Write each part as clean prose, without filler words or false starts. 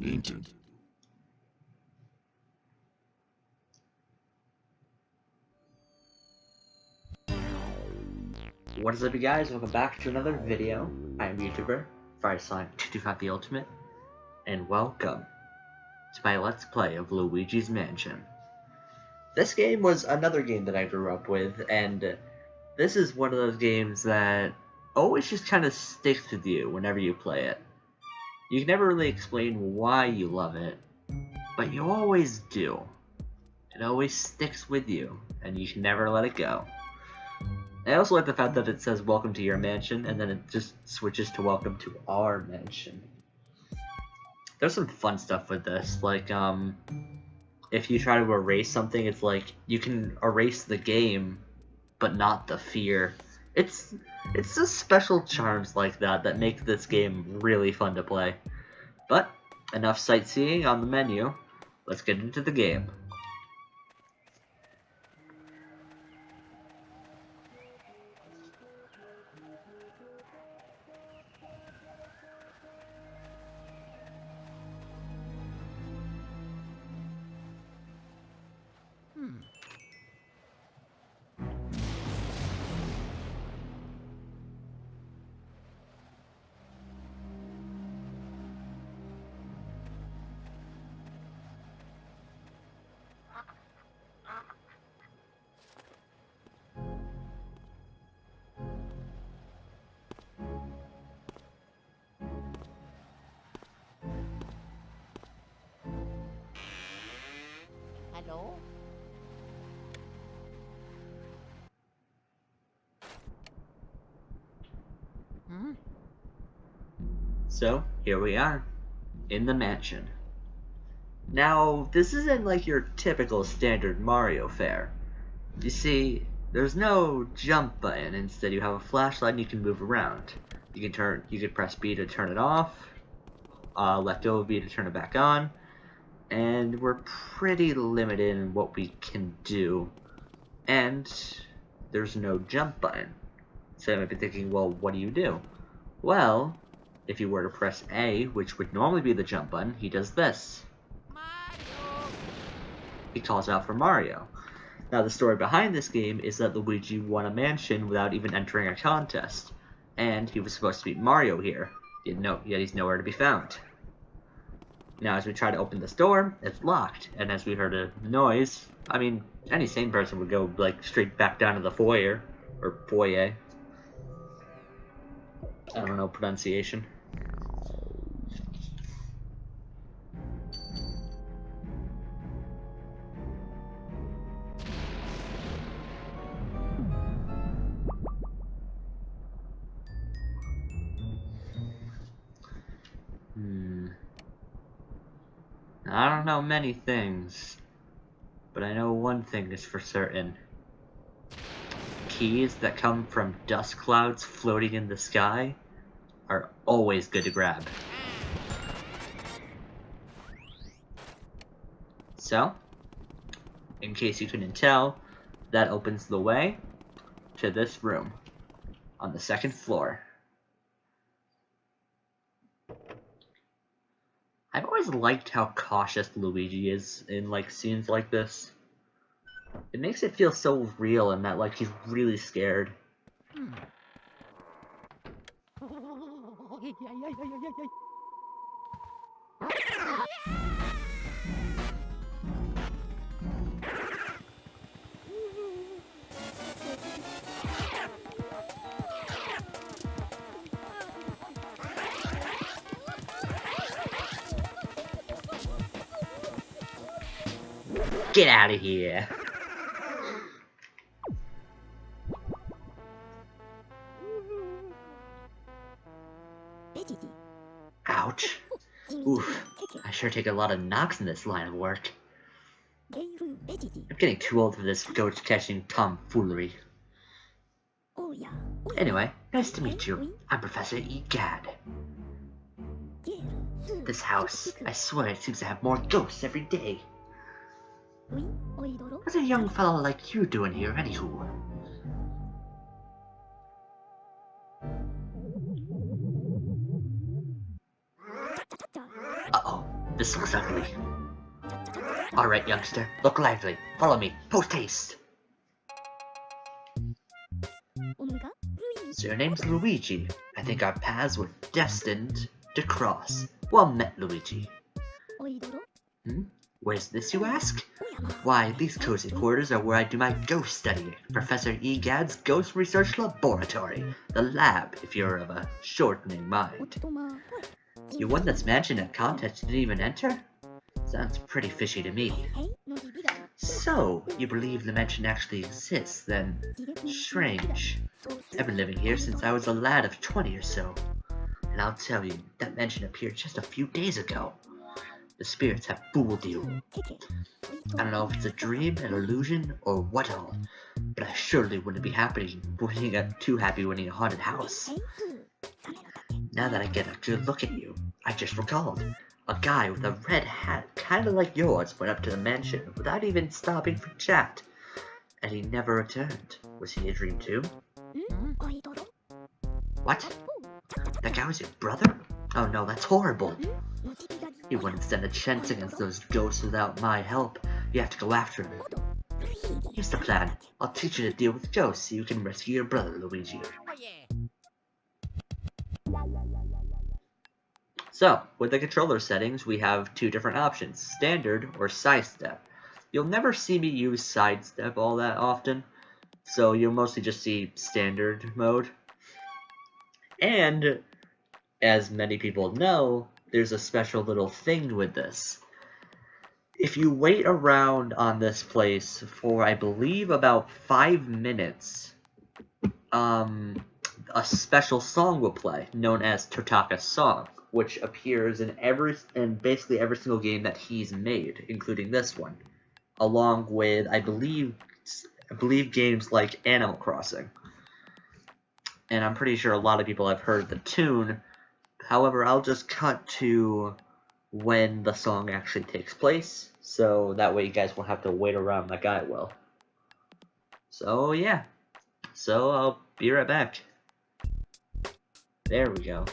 entered. What is up, you guys? Welcome back to another video. I am YouTuber FireSonic225 the Ultimate, and welcome to my Let's Play of Luigi's Mansion. This game was another game that I grew up with, and this is one of those games that always just kind of sticks with you whenever you play it. You can never really explain why you love it, but you always do. It always sticks with you, and you can never let it go. I also like the fact that it says welcome to your mansion, and then it just switches to welcome to our mansion. There's some fun stuff with this, like, if you try to erase something, it's like, you can erase the game, but not the fear. It's just special charms like that that make this game really fun to play. But, enough sightseeing on the menu, let's get into the game. Hello? So, here we are, in the mansion. Now, this isn't like your typical standard Mario fare. You see, there's no jump button. Instead, you have a flashlight and you can move around. You can press B to turn it off, left over B to turn it back on, and we're pretty limited in what we can do. And there's no jump button. So you might be thinking, well, what do you do? Well, if you were to press A, which would normally be the jump button, he does this. Mario! He calls out for Mario. Now, the story behind this game is that Luigi won a mansion without even entering a contest, and he was supposed to beat Mario here, yet he's nowhere to be found. Now, as we try to open this door, it's locked, and as we heard a noise, I mean, any sane person would go, like, straight back down to the foyer, or foyer. I don't know pronunciation. I don't know many things, but I know one thing is for certain. Keys that come from dust clouds floating in the sky are always good to grab. So, in case you couldn't tell, that opens the way to this room on the second floor. I've always liked how cautious Luigi is in, like, scenes like this. It makes it feel so real and that, like, he's really scared. Get out of here! Ouch. Oof. I sure take a lot of knocks in this line of work. I'm getting too old for this ghost catching tomfoolery. Anyway, nice to meet you. I'm Professor Egad. This house, I swear it seems to have more ghosts every day. What's a young fellow like you doing here, anywho? Uh-oh. This looks ugly. Alright, youngster, look lively. Follow me, post haste. So your name's Luigi. I think our paths were destined to cross. Well met, Luigi. Where's this, you ask? Why, these cozy quarters are where I do my ghost studying. Professor Egad's Ghost Research Laboratory. The lab, if you're of a shortening mind. You won this mansion at contest didn't even enter? Sounds pretty fishy to me. So, you believe the mansion actually exists, then? Strange. I've been living here since I was a lad of 20 or so. And I'll tell you, that mansion appeared just a few days ago. The spirits have fooled you. I don't know if it's a dream, an illusion, or what all, but I surely wouldn't be too happy winning a haunted house. Now that I get a good look at you, I just recalled. A guy with a red hat, kinda like yours, went up to the mansion without even stopping for chat. And he never returned. Was he a dream too? What? That guy was your brother? Oh no, that's horrible. You wouldn't stand a chance against those ghosts without my help. You have to go after him. Here's the plan. I'll teach you to deal with ghosts so you can rescue your brother, Luigi. Oh yeah. So, with the controller settings, we have two different options, standard or sidestep. You'll never see me use sidestep all that often, so you'll mostly just see standard mode. And, as many people know, there's a special little thing with this. If you wait around on this place for, I believe, about 5 minutes, a special song will play, known as Totaka's Song, which appears in basically every single game that he's made, including this one, along with I believe games like Animal Crossing. And I'm pretty sure a lot of people have heard the tune. However, I'll just cut to when the song actually takes place, so that way you guys won't have to wait around like I will. So yeah, so I'll be right back. There we go.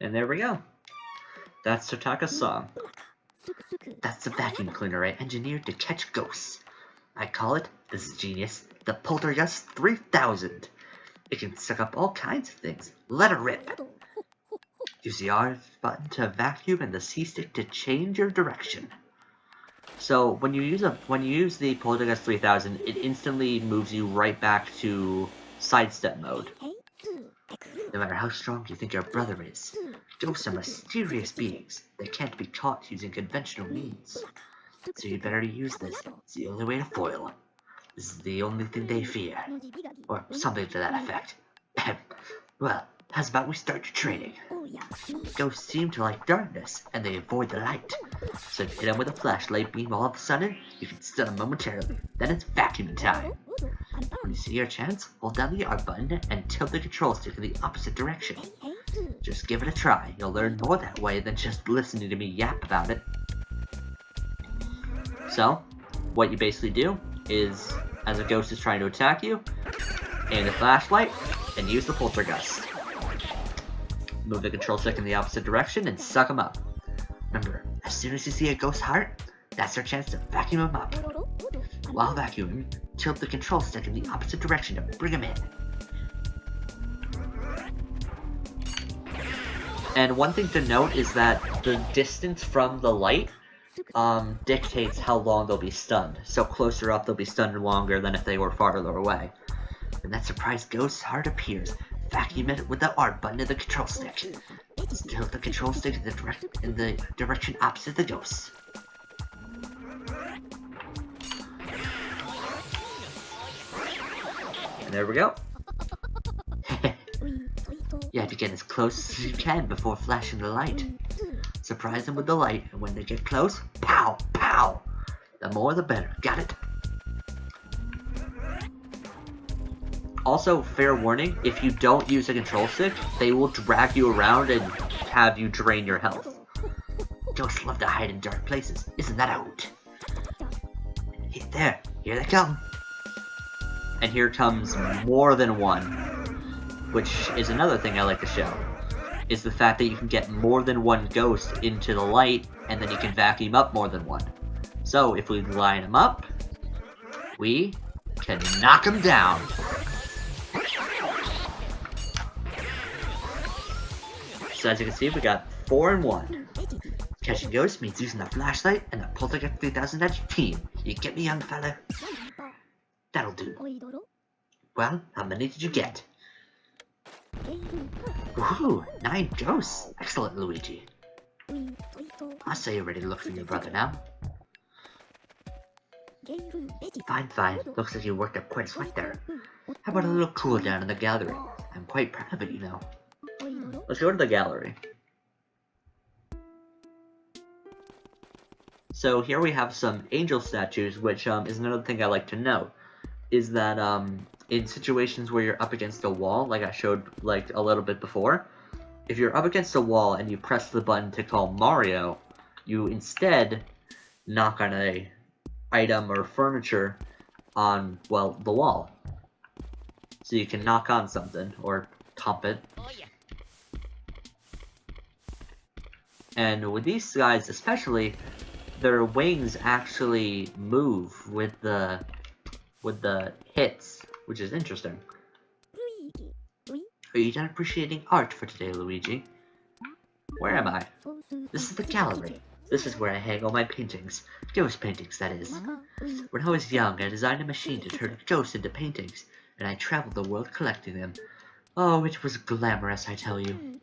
And there we go. That's Totaka's song. That's the vacuum cleaner I engineered to catch ghosts. I call it, this is genius, the Poltergust 3000. It can suck up all kinds of things. Let it rip. Use the R button to vacuum and the C stick to change your direction. So when you use the Poltergust 3000, it instantly moves you right back to sidestep mode. No matter how strong you think your brother is, ghosts are mysterious beings that can't be caught using conventional means. So you better use this. It's the only way to foil them. This is the only thing they fear. Or something to that effect. Well, how's about we start your training? Ghosts seem to like darkness, and they avoid the light. So hit them with a flashlight beam all of a sudden, you can stun them momentarily. Then it's vacuuming time. When you see your chance, hold down the R button and tilt the control stick in the opposite direction. Just give it a try. You'll learn more that way than just listening to me yap about it. So, what you basically do is, as a ghost is trying to attack you, aim the flashlight and use the poltergust. Move the control stick in the opposite direction and suck them up. Remember, as soon as you see a ghost heart, that's your chance to vacuum them up. While vacuuming, tilt the control stick in the opposite direction to bring them in. And one thing to note is that the distance from the light dictates how long they'll be stunned. So closer up, they'll be stunned longer than if they were farther away. When that surprise ghost's heart appears, vacuum it with the R button of the control stick. Tilt the control stick in the direction opposite the ghost. And there we go. You have to get as close as you can before flashing the light. Surprise them with the light, and when they get close, pow, pow! The more the better, got it? Also, fair warning, if you don't use a control stick, they will drag you around and have you drain your health. Ghosts love to hide in dark places, isn't that a hoot? There, here they come. And here comes more than one, which is another thing I like to show, is the fact that you can get more than one ghost into the light, and then you can vacuum up more than one. So, if we line them up, we can knock them down. So as you can see, we got 4 in 1. Catching ghosts means using a flashlight and a Poltergeist 3000 edge team. You get me, young fella? That'll do. Well, how many did you get? Ooh, 9 ghosts. Excellent, Luigi. I say you're ready to look for your brother now. Fine, fine. Looks like you worked up quite a sweat there. How about a little cool down in the gallery? I'm quite proud of it, you know. Let's go to the gallery. So here we have some angel statues, which is another thing I like to note, is that in situations where you're up against a wall, like I showed like a little bit before, if you're up against a wall and you press the button to call Mario, you instead knock on a item or furniture on, well, the wall. So you can knock on something, or thump it. Oh, yeah. And with these guys especially, their wings actually move with the hits, which is interesting. Are you done appreciating art for today, Luigi? Where am I? This is the gallery. This is where I hang all my paintings. Ghost paintings, that is. When I was young, I designed a machine to turn ghosts into paintings, and I traveled the world collecting them. Oh, it was glamorous, I tell you.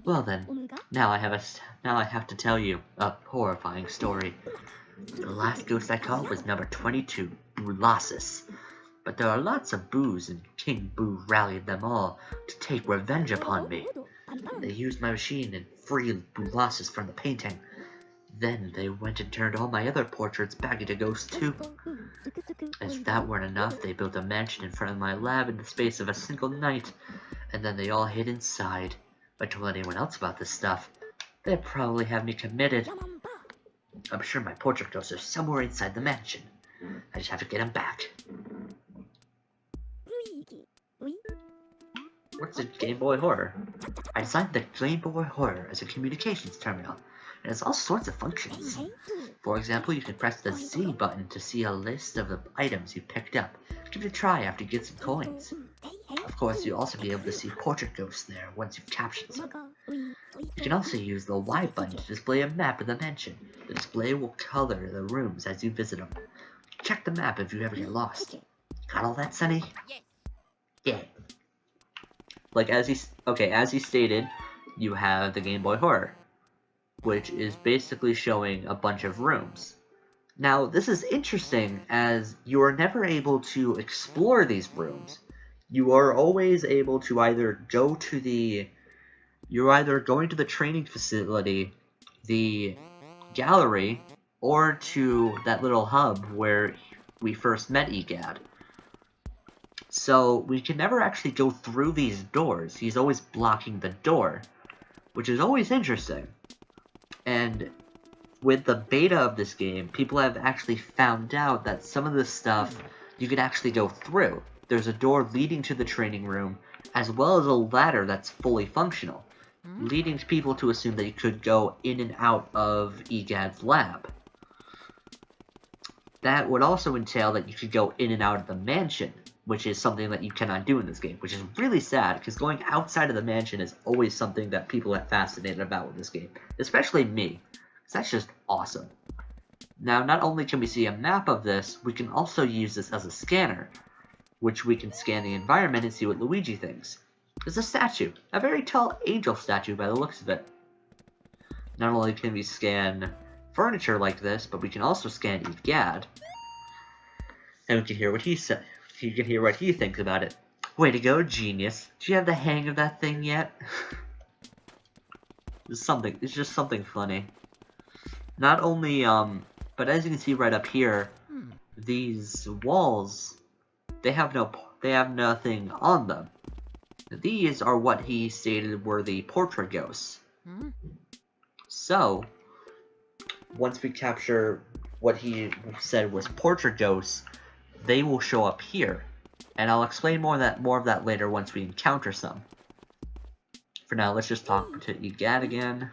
Well then, now I have to tell you a horrifying story. The last ghost I caught was number 22, Boolossus. But there are lots of boos, and King Boo rallied them all to take revenge upon me. They used my machine and freed Boolossus from the painting. Then they went and turned all my other portraits back into ghosts too. As if that weren't enough, they built a mansion in front of my lab in the space of a single night, and then they all hid inside. If I told anyone else about this stuff, they'd probably have me committed. I'm sure my portrait ghosts are somewhere inside the mansion. I just have to get them back. What's a Game Boy Horror? I designed the Game Boy Horror as a communications terminal. It has all sorts of functions. For example, you can press the Z button to see a list of the items you picked up. Give it a try after you get some coins. Of course, you'll also be able to see portrait ghosts there once you've captured some. You can also use the Y button to display a map of the mansion. The display will color the rooms as you visit them. Check the map if you ever get lost. Got all that, Sonny? Yeah. Like as he stated, you have the Game Boy Horror, which is basically showing a bunch of rooms. Now, this is interesting as you are never able to explore these rooms. You are always able to either go to the... You're either going to the training facility, the gallery, or to that little hub where we first met Egad. So, we can never actually go through these doors. He's always blocking the door, which is always interesting. And with the beta of this game, people have actually found out that some of this stuff you can actually go through. There's a door leading to the training room, as well as a ladder that's fully functional, leading people to assume that you could go in and out of Egad's lab. That would also entail that you could go in and out of the mansion, which is something that you cannot do in this game, which is really sad, because going outside of the mansion is always something that people are fascinated about with this game, especially me, because that's just awesome. Now, not only can we see a map of this, we can also use this as a scanner, which we can scan the environment and see what Luigi thinks. There's a statue, a very tall angel statue by the looks of it. Not only can we scan furniture like this, but we can also scan Egad, and we can hear what he you can hear what he thinks about it. Way to go, genius. Do you have the hang of that thing yet? It's just something funny. Not only, but as you can see right up here, these walls, they have nothing on them. These are what he stated were the portrait ghosts. So, once we capture what he said was portrait ghosts, they will show up here. And I'll explain more of that later once we encounter some. For now, let's just talk to Egad again.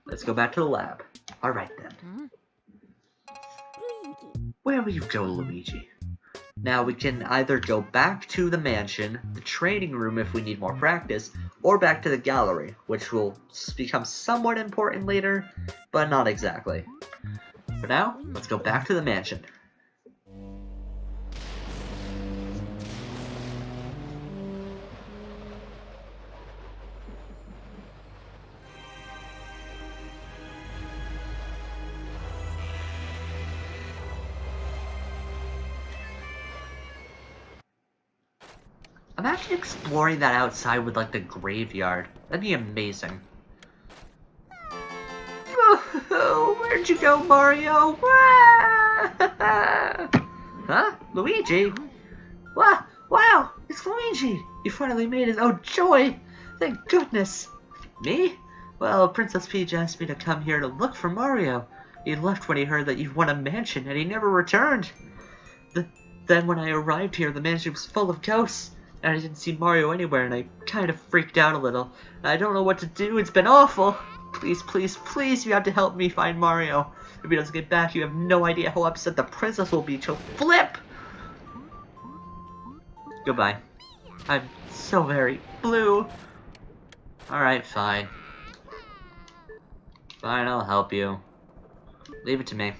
Let's go back to the lab. Alright then. Where will you go, Luigi? Now we can either go back to the mansion, the training room if we need more practice, or back to the gallery, which will become somewhat important later, but not exactly. For now, let's go back to the mansion. Imagine exploring that outside with, like, the graveyard. That'd be amazing. Oh, where'd you go, Mario? Huh? Luigi? Wow! It's Luigi! You finally made it! Oh, joy! Thank goodness! Me? Well, Princess Peach asked me to come here to look for Mario. He left when he heard that you'd won a mansion, and he never returned. Then when I arrived here, the mansion was full of ghosts. And I didn't see Mario anywhere, and I kind of freaked out a little. I don't know what to do, it's been awful! Please, please, please, you have to help me find Mario. If he doesn't get back, you have no idea how upset the princess will be. She'll flip! Goodbye. I'm so very blue. Alright, fine. Fine, I'll help you. Leave it to me.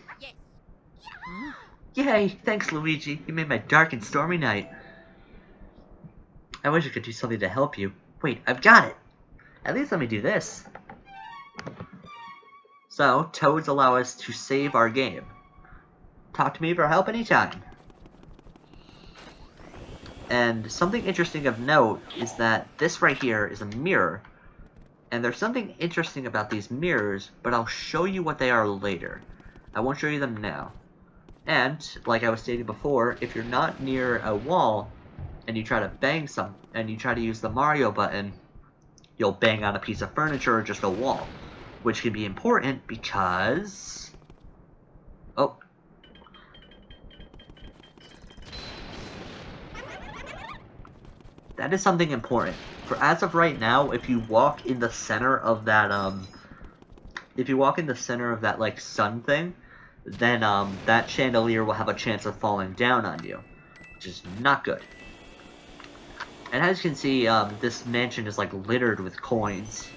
Yay! Thanks, Luigi. You made my dark and stormy night. I wish I could do something to help you. Wait, I've got it! At least let me do this. So, toads allow us to save our game. Talk to me for help anytime. And something interesting of note is that this right here is a mirror. And there's something interesting about these mirrors, but I'll show you what they are later. I won't show you them now. And, like I was stating before, if you're not near a wall, and you try to use the Mario button, you'll bang on a piece of furniture or just a wall, which can be important because... Oh. That is something important. For as of right now, if you walk in the center of that, like, sun thing, then, that chandelier will have a chance of falling down on you, which is not good. And as you can see, this mansion is, like, littered with coins,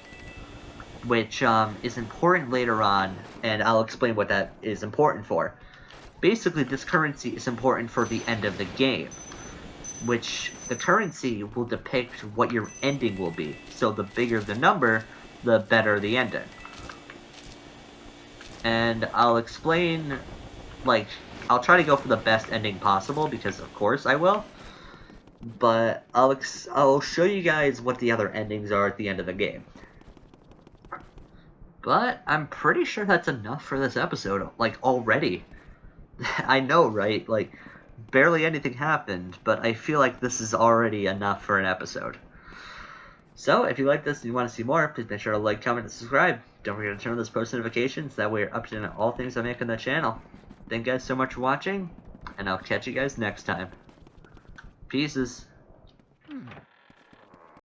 which, is important later on, and I'll explain what that is important for. Basically, this currency is important for the end of the game, which the currency will depict what your ending will be. So the bigger the number, the better the ending. And I'll explain, like, I'll try to go for the best ending possible, because of course I will. But I'll show you guys what the other endings are at the end of the game. But I'm pretty sure that's enough for this episode, like, already. I know, right? Like, barely anything happened, but I feel like this is already enough for an episode. So, if you like this and you want to see more, please make sure to like, comment, and subscribe. Don't forget to turn on those post notifications, that way you're up to date on all things I make on the channel. Thank you guys so much for watching, and I'll catch you guys next time. Pieces.